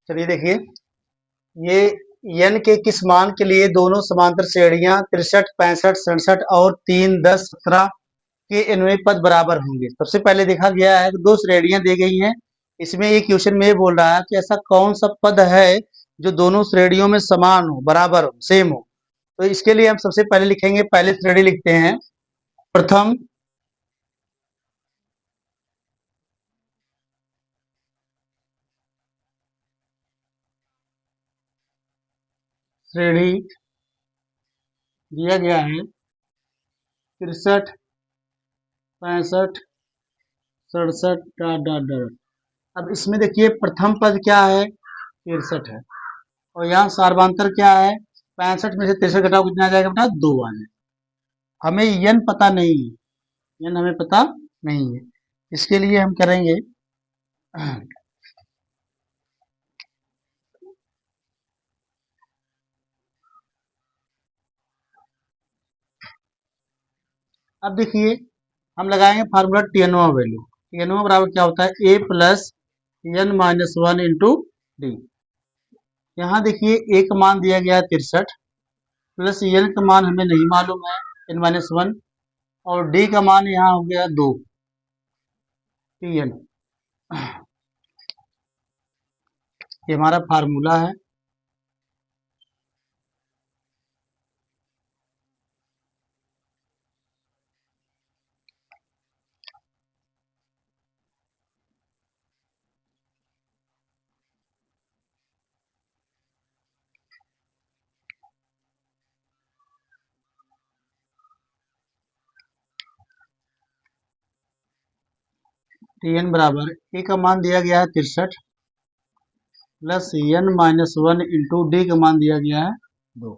चलिए देखिए, ये n के किस मान के लिए दोनों समांतर श्रेणियां 63, 65, 67 और 3, 10, 17 के nवें पद बराबर होंगे। सबसे पहले देखा गया है कि दो श्रेणियां दी गई हैं। इसमें ये क्वेश्चन में ये बोल रहा है कि ऐसा कौन सा पद है जो दोनों श्रेणियों में समान हो, बराबर हो, सेम हो। तो इसके लिए हम सबसे पहले लिखेंगे, पहले श्रेणी लिखते हैं। प्रथम श्रेणी दिया गया है 63, 65, 67 डॉट डॉट डॉट। अब इसमें देखिए प्रथम पद क्या है, 63 है, और यहाँ सार्वधातर क्या है, 65 में से 63 घटाओ कितना आ जाएगा बेटा, 2 आ जाएगा। हमें यन पता नहीं है, यन हमें पता नहीं है। इसके लिए हम करेंगे, अब देखिए हम लगाएंगे फार्मूला टीएनओ वैल्यू। टीएनओ बराबर क्या होता है, a plus N minus 1 into d. यहाँ देखिए ए का मान दिया गया है 63, प्लस एन का मान हमें नहीं मालूम है, एन माइनस 1, और डी का मान यहाँ हो गया 2 टी एन। ये हमारा फार्मूला है। टी एन बराबर ए का मान दिया गया है 63, plus N minus 1 into D का मान दिया गया है 2।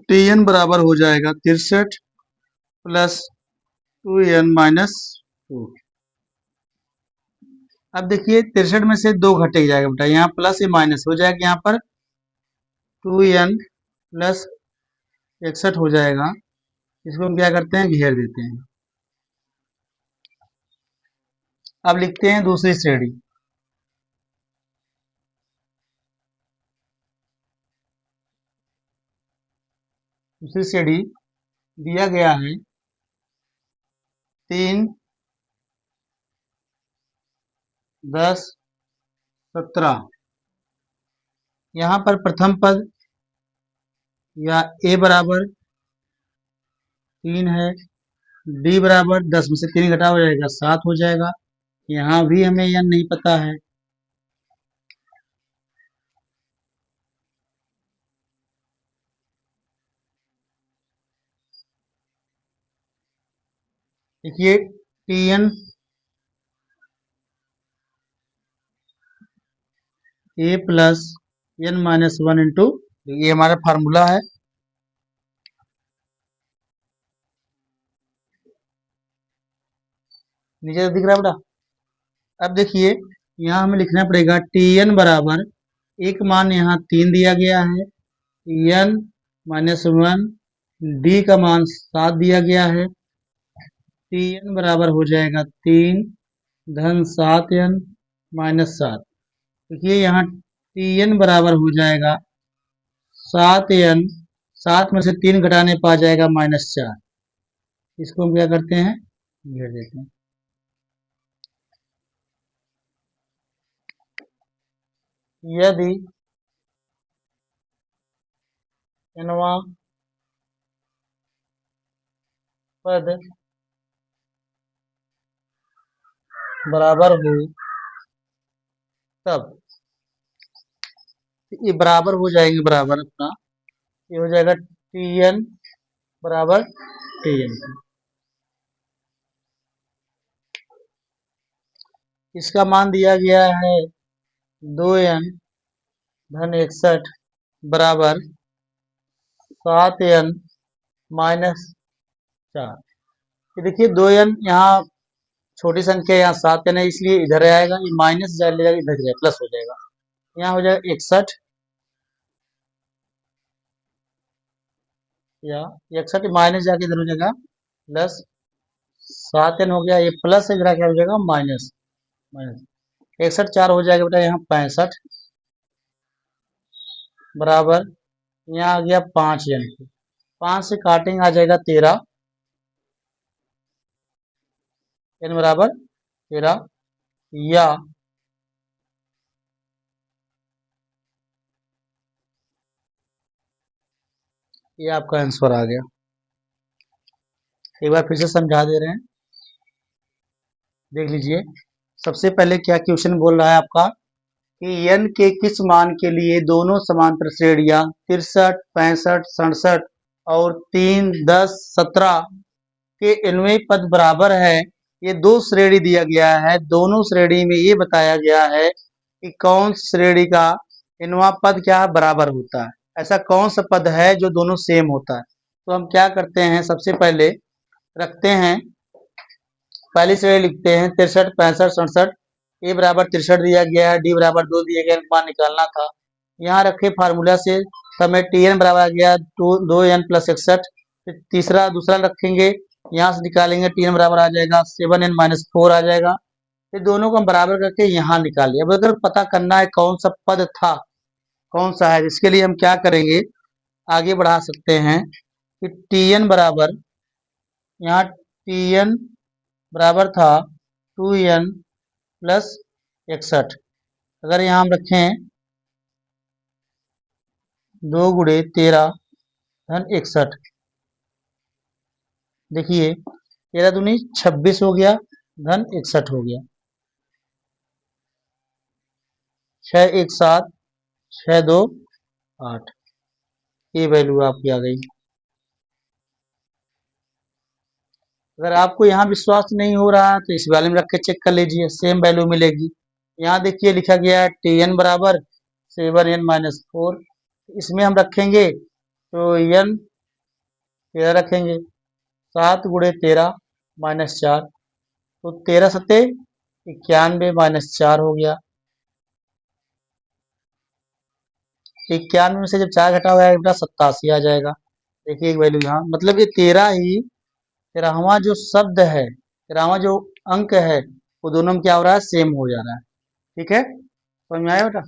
टी एन बराबर हो जाएगा 63 प्लस 2n माइनस 2। अब देखिए 63 में से 2 घटे जाएगा बेटा, यहाँ प्लस ये माइनस हो जाएगा, यहाँ पर 2n प्लस 61 हो जाएगा। इसको हम क्या करते हैं, घेर देते हैं। अब लिखते हैं दूसरी श्रेणी। दूसरी श्रेणी दिया गया है 3, 10, 17। यहाँ पर प्रथम पद या ए बराबर 3 है, डी बराबर 10 में से 3 घटा हो जाएगा 7 हो जाएगा। यहाँ भी हमें यह नहीं पता है। देखिए T N A plus N minus 1 into, ये हमारा फार्मूला है। नीचे दिख रहा है बेटा। अब देखिए यहाँ हमें लिखना पड़ेगा टी एन बराबर, एक मान यहाँ 3 दिया गया है, एन माइनस 1, डी का मान 7 दिया गया है। टी एन बराबर हो जाएगा 3 धन 7n माइनस 7। देखिए यहाँ टी एन बराबर हो जाएगा 7n, 7 में से 3 घटाने पा जाएगा -4। इसको हम क्या करते हैं, घेर देते हैं। यदि nवां पद बराबर हो तब, ये बराबर हो जाएंगे, बराबर अपना ये हो जाएगा टी एन बराबर टी एन। इसका मान दिया गया है 2n धन 61 बराबर 7n माइनस 4। ये देखिए 2n यहाँ छोटी संख्या, यहाँ 7n है, इसलिए इधर आएगा, ये माइनस जाएगा, इधर जाएगा, प्लस हो जाएगा। यहाँ हो जाएगा 61, या 61 माइनस जाके इधर हो जाएगा प्लस, 7n हो गया, ये प्लस से इधर क्या हो जाएगा, माइनस माइनस। 61 4 हो जाएगा बेटा, यहाँ 65 बराबर, यहाँ आ गया 5 n, 5 से काटेंगे आ जाएगा 13, n बराबर 13, या ये आपका आंसर आ गया। एक बार फिर से समझा दे रहे हैं, देख लीजिए। सबसे पहले क्या क्वेश्चन बोल रहा है आपका कि n के किस मान के लिए दोनों समांतर श्रेणियां 63, 65, 67 और 3, 10, 17 के इनमें पद बराबर है। ये दो श्रेणी दिया गया है, दोनों श्रेणी में ये बताया गया है कि कौन श्रेणी का इनवा पद क्या बराबर होता है। ऐसा कौन सा पद है जो दोनों सेम होता है। तो हम क्या करते हैं, सबसे पहले रखते हैं, पहली श्रेणी लिखते हैं 63, 65, 67। ए बराबर 63 दिया गया है, डी बराबर 2 दिया गया, मान निकालना था। यहाँ रखे फार्मूला से, हमें टी एन बराबर आ गया 2n प्लस 61। फिर दूसरा रखेंगे, यहाँ से निकालेंगे, टी एन बराबर आ जाएगा 7n माइनस 4 आ जाएगा। फिर दोनों को हम बराबर करके यहाँ निकालिए। अब अगर पता करना है कौन सा पद था, कौन सा है, इसके लिए हम क्या करेंगे, आगे बढ़ा सकते हैं कि टी एन बराबर, यहाँ टी एन बराबर था 2n प्लस 61। अगर यहाँ हम रखें 2 गुणे 13 धन 61, देखिए 13 दूनी 26 हो गया, धन 61 हो गया, 6 1 7, 6 2 8, ये वैल्यू आपकी आ गई। अगर आपको यहाँ विश्वास नहीं हो रहा है तो इस वाले में रख के चेक कर लीजिए, सेम वैल्यू मिलेगी। यहाँ देखिए लिखा गया है टी एन बराबर 7n माइनस 4, इसमें हम रखेंगे तो n 13 रखेंगे, 7 गुणे 13 माइनस 4, तो 13 सत्ते 91 माइनस 4 हो गया। 91 में से जब 4 घटा हुआ बेटा 87 आ जाएगा। देखिए एक वैल्यू यहाँ, मतलब ये 13 ही, 13वां जो शब्द है, 13वां जो अंक है, वो दोनों में क्या हो रहा है, सेम हो जा रहा है। ठीक है, समझ में आया बेटा।